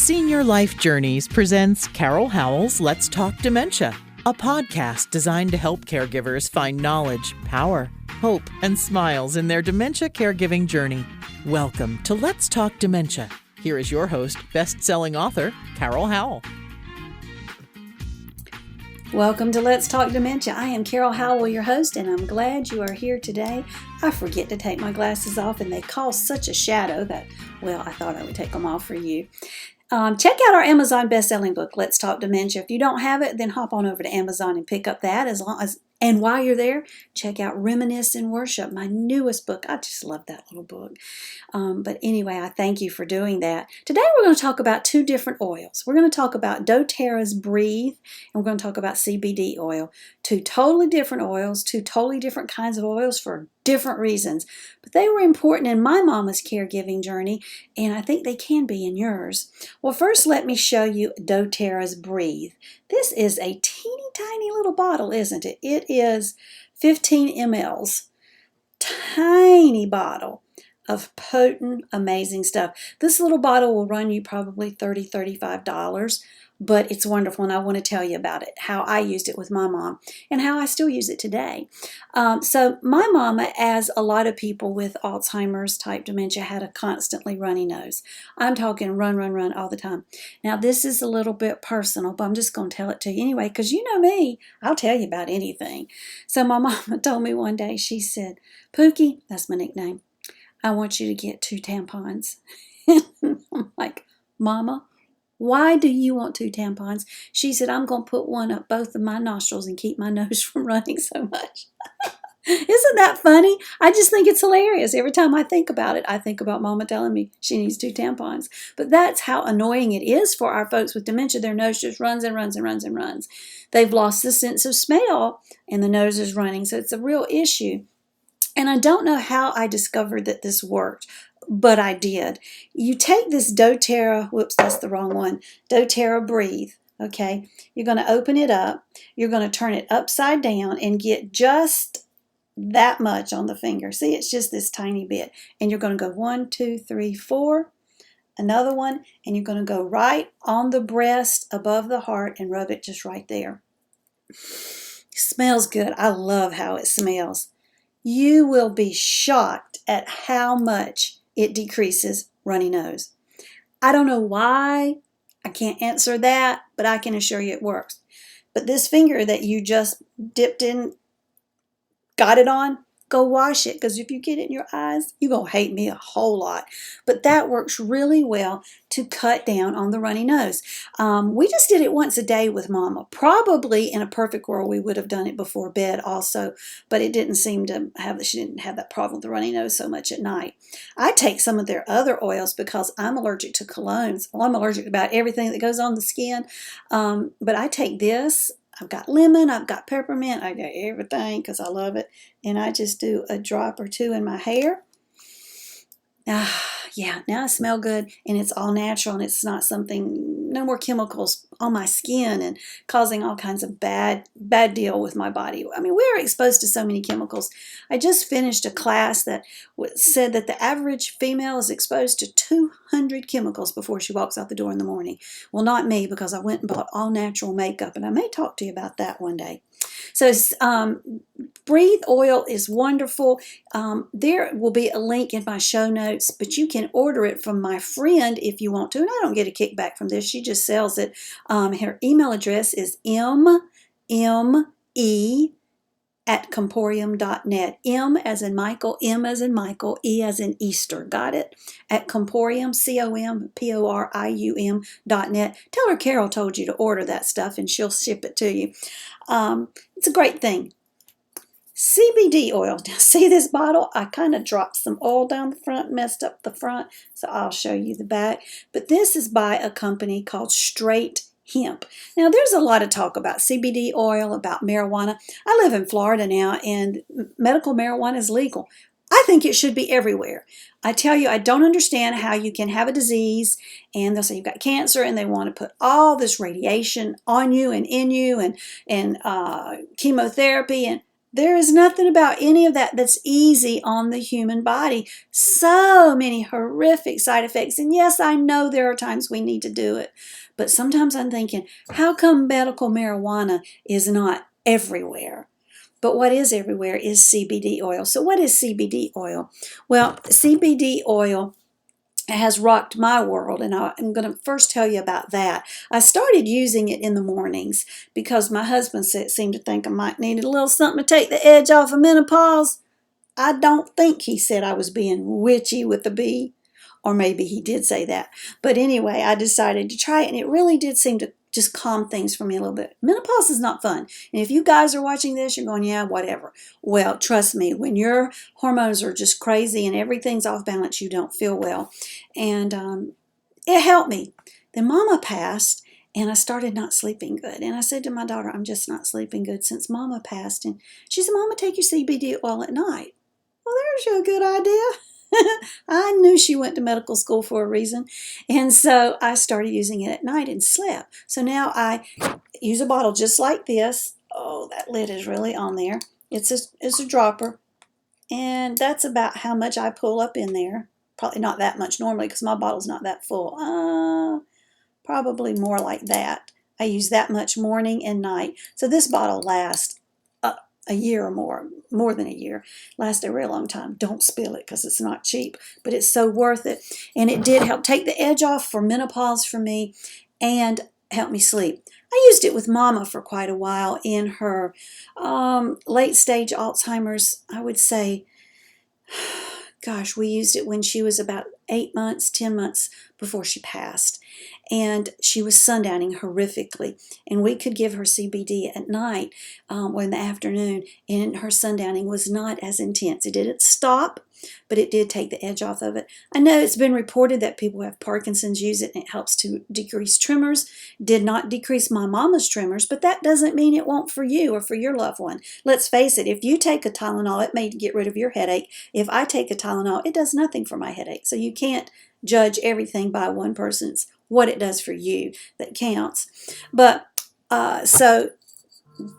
Senior Life Journeys presents Carol Howell's Let's Talk Dementia, a podcast designed to help caregivers find knowledge, power, hope, and smiles in their dementia caregiving journey. Welcome to Let's Talk Dementia. Here is your host, best-selling author, Carol Howell. Welcome to Let's Talk Dementia. I am Carol Howell, your host, and I'm glad you are here today. I forget to take my glasses off, and they cause such a shadow that, well, I thought I would take them off for you. Check out our Amazon best-selling book, Let's Talk Dementia. If you don't have it, then hop on over to Amazon and pick up that. And while you're there, check out Reminisce and Worship, my newest book. I just love that little book. But anyway, I thank you for doing that. Today we're going to talk about two different oils. We're going to talk about doTERRA's Breathe, and we're going to talk about CBD oil. Two totally different oils, two totally different kinds of oils for different reasons. But they were important in my mama's caregiving journey, and I think they can be in yours. Well, first let me show you doTERRA's Breathe. This is a teeny tiny little bottle, isn't it? It is 15 mLs. Tiny bottle of potent, amazing stuff. This little bottle will run you probably $30, $35, but it's wonderful, and I want to tell you about it, how I used it with my mom, and how I still use it today. So my mama, as a lot of people with Alzheimer's type dementia, had a constantly runny nose. I'm talking run all the time. Now, this is a little bit personal, but I'm just going to tell it to you anyway, because you know me, I'll tell you about anything. So my mama told me one day, she said, Pookie, that's my nickname, I want you to get 2 tampons. I'm like, Mama, why do you want 2 tampons? She said, I'm going to put one up both of my nostrils and keep my nose from running so much. Isn't that funny? I just think it's hilarious. Every time I think about it, I think about Mama telling me she needs 2 tampons. But that's how annoying it is for our folks with dementia. Their nose just runs and runs and runs and runs. They've lost the sense of smell, and the nose is running. So it's a real issue. And I don't know how I discovered that this worked, but I did. You take this doTERRA, whoops, that's the wrong one, doTERRA Breathe, okay? You're going to open it up. You're going to turn it upside down and get just that much on the finger. See, it's just this tiny bit. And you're going to go 1, 2, 3, 4, another one, and you're going to go right on the breast above the heart and rub it just right there. It smells good. I love how it smells. You will be shocked at how much it decreases runny nose. I don't know why. I can't answer that, but I can assure you it works. But this finger that you just dipped in, got it on, go wash it, because if you get it in your eyes, you're going to hate me a whole lot. But that works really well to cut down on the runny nose. We just did it once a day with Mama. Probably in a perfect world, we would have done it before bed also, but it didn't seem to have, she didn't have that problem with the runny nose so much at night. I take some of their other oils because I'm allergic to colognes. Well, I'm allergic to about everything that goes on the skin, but I take this. I've got lemon, I've got peppermint, I got everything because I love it. And I just do a drop or 2 in my hair. Yeah, now I smell good, and it's all natural, and it's not something, no more chemicals on my skin and causing all kinds of bad deal with my body. I mean, we're exposed to so many chemicals. I just finished a class that said that the average female is exposed to 200 chemicals before she walks out the door in the morning. Well, not me, because I went and bought all natural makeup, and I may talk to you about that one day. So Breathe oil is wonderful. There will be a link in my show notes, but you can order it from my friend if you want to. And I don't get a kickback from this. She just sells it. Her email address is mme@comporium.net. M as in Michael, M as in Michael, E as in Easter. Got it? At Comporium, COMPORIUM.net. Tell her Carol told you to order that stuff, and she'll ship it to you. It's a great thing. CBD oil. Now, see this bottle? I kind of dropped some oil down the front, messed up the front, so I'll show you the back. But this is by a company called Straight Hemp. Now, there's a lot of talk about CBD oil, about marijuana. I live in Florida now, and medical marijuana is legal. I think it should be everywhere. I tell you, I don't understand how you can have a disease and they'll say you've got cancer and they want to put all this radiation on you and in you and chemotherapy, and There is nothing about any of that that's easy on the human body. So many horrific side effects. And yes, I know there are times we need to do it. But sometimes I'm thinking, how come medical marijuana is not everywhere? But what is everywhere is CBD oil. So what is CBD oil? Well, CBD oil has rocked my world, and I'm going to first tell you about that. I started using it in the mornings because my husband seemed to think I might need a little something to take the edge off of menopause. I don't think he said I was being witchy with the bee, or maybe he did say that. But anyway, I decided to try it, and it really did seem to just calm things for me a little bit. Menopause is not fun. And if you guys are watching this, you're going, yeah, whatever. Well, trust me, when your hormones are just crazy and everything's off balance, you don't feel well. And it helped me. Then Mama passed, and I started not sleeping good. And I said to my daughter, I'm just not sleeping good since Mama passed. And she said, Mama, take your CBD oil at night. Well, there's a good idea. I knew she went to medical school for a reason. And so I started using it at night and slept. So now I use a bottle just like this. Oh, that lid is really on there. It's a dropper. And that's about how much I pull up in there. Probably not that much normally because my bottle's not that full. Probably more like that. I use that much morning and night. So this bottle lasts a year or more than a year. Lasts a real long time. Don't spill it because it's not cheap, but it's so worth it. And it did help take the edge off for menopause for me and help me sleep. I used it with Mama for quite a while in her late stage Alzheimer's. I would say, gosh, we used it when she was about 8 months, 10 months before she passed. And she was sundowning horrifically. And we could give her CBD at night or in the afternoon, and her sundowning was not as intense. It didn't stop, but it did take the edge off of it. I know it's been reported that people who have Parkinson's use it, and it helps to decrease tremors. Did not decrease my mama's tremors, but that doesn't mean it won't for you or for your loved one. Let's face it, if you take a Tylenol, it may get rid of your headache. If I take a Tylenol, it does nothing for my headache. So you can't judge everything by one person's what it does for you that counts. But so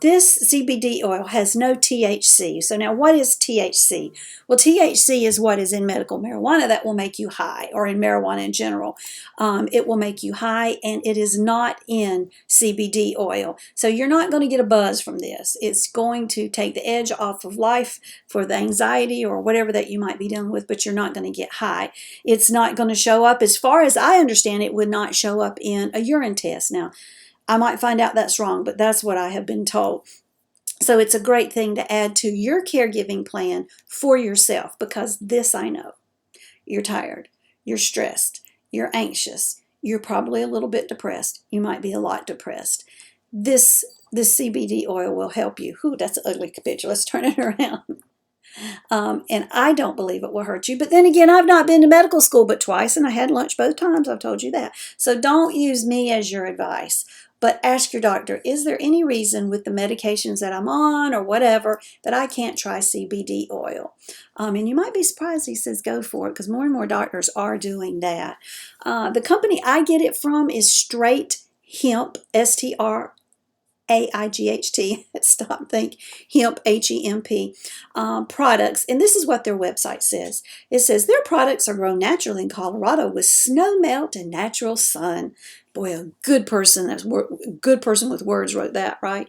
this CBD oil has no THC. So now what is THC? Well, THC is what is in medical marijuana that will make you high, or in marijuana in general. It will make you high, and it is not in CBD oil. So you're not going to get a buzz from this. It's going to take the edge off of life for the anxiety or whatever that you might be dealing with, but you're not going to get high. It's not going to show up, as far as I understand, it would not show up in a urine test. Now, I might find out that's wrong, but that's what I have been told. So it's a great thing to add to your caregiving plan for yourself, because this I know. You're tired, you're stressed, you're anxious, you're probably a little bit depressed. You might be a lot depressed. This CBD oil will help you. Ooh, that's an ugly picture. Let's turn it around. And I don't believe it will hurt you. But then again, I've not been to medical school but twice, and I had lunch both times. I've told you that. So don't use me as your advice. But ask your doctor, is there any reason with the medications that I'm on or whatever that I can't try CBD oil? And you might be surprised he says go for it, because more and more doctors are doing that. The company I get it from is Straight Hemp, STRAIGHT, stop, think, hemp, HEMP, products. And this is what their website says. It says their products are grown naturally in Colorado with snow melt and natural sun. Boy, a good person with words wrote that, right?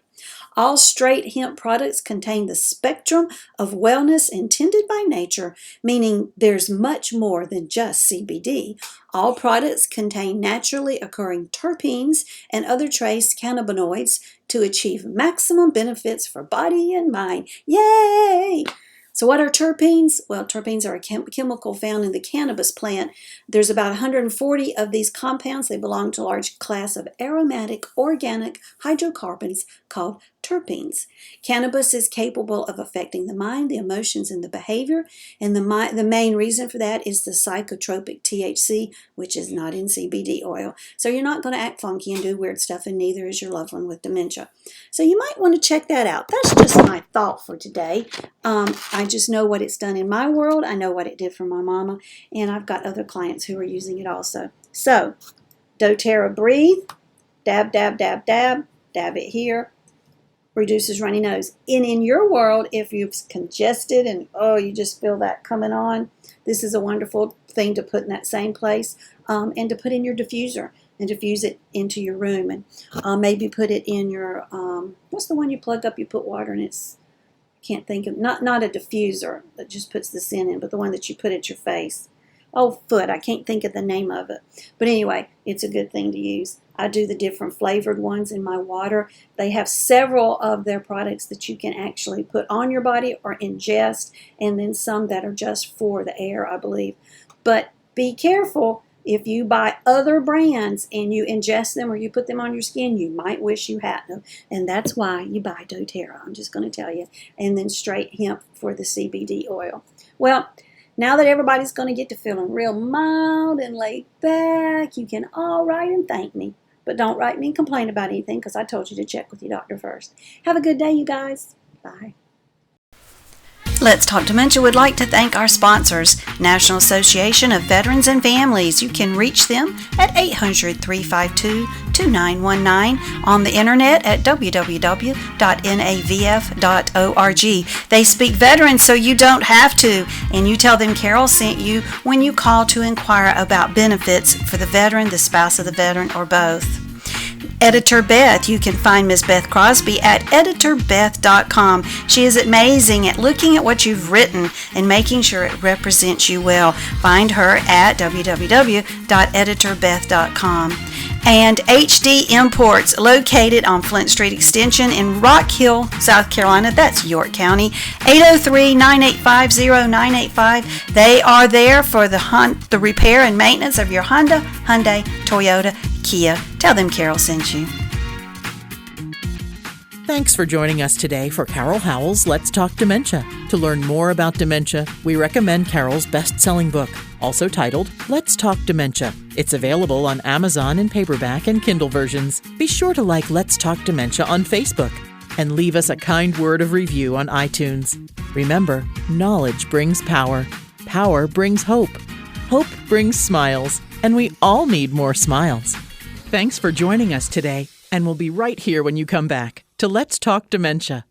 All Straight Hemp products contain the spectrum of wellness intended by nature, meaning there's much more than just CBD. All products contain naturally occurring terpenes and other trace cannabinoids to achieve maximum benefits for body and mind. Yay! So what are terpenes? Well, terpenes are a chemical found in the cannabis plant. There's about 140 of these compounds. They belong to a large class of aromatic organic hydrocarbons called terpenes. Cannabis is capable of affecting the mind, the emotions, and the behavior. And the main reason for that is the psychotropic THC, which is not in CBD oil. So you're not going to act funky and do weird stuff, and neither is your loved one with dementia. So you might want to check that out. That's just my thought for today. I just know what it's done in my world. I know what it did for my mama, and I've got other clients who are using it also. So, doTERRA Breathe, dab, dab, dab, dab, dab it here. reduces runny nose. And in your world, if you're congested and you just feel that coming on, this is a wonderful thing to put in that same place, and to put in your diffuser and diffuse it into your room, and maybe put it in your what's the one you plug up, you put water in, can't think of, not a diffuser that just puts the scent in, but the one that you put at your face. Foot, I can't think of the name of it. But anyway, it's a good thing to use. I do the different flavored ones in my water. They have several of their products that you can actually put on your body or ingest, and then some that are just for the air, I believe. But be careful. If you buy other brands and you ingest them or you put them on your skin, you might wish you hadn't them. And that's why you buy doTERRA, I'm just going to tell you. And then straight hemp for the CBD oil. Well, now that everybody's going to get to feeling real mild and laid back, you can all write and thank me. But don't write me and complain about anything, because I told you to check with your doctor first. Have a good day, you guys. Bye. Let's Talk Dementia would like to thank our sponsors, National Association of Veterans and Families. You can reach them at 800-352-2919, on the internet at www.navf.org. They speak veterans so you don't have to, and you tell them Carol sent you when you call to inquire about benefits for the veteran, the spouse of the veteran, or both. Editor Beth. You can find Ms. Beth Crosby at editorbeth.com. She is amazing at looking at what you've written and making sure it represents you well. Find her at www.editorbeth.com. And HD Imports, located on Flint Street Extension in Rock Hill, South Carolina. That's York County. 803-985-0985. They are there for the repair and maintenance of your Honda, Hyundai, Toyota, Kia. Tell them Carol sent you. Thanks for joining us today for Carol Howell's Let's Talk Dementia. To learn more about dementia, we recommend Carol's best-selling book, also titled Let's Talk Dementia. It's available on Amazon in paperback and Kindle versions. Be sure to like Let's Talk Dementia on Facebook and leave us a kind word of review on iTunes. Remember, knowledge brings power. Power brings hope. Hope brings smiles. And we all need more smiles. Thanks for joining us today, and we'll be right here when you come back to Let's Talk Dementia.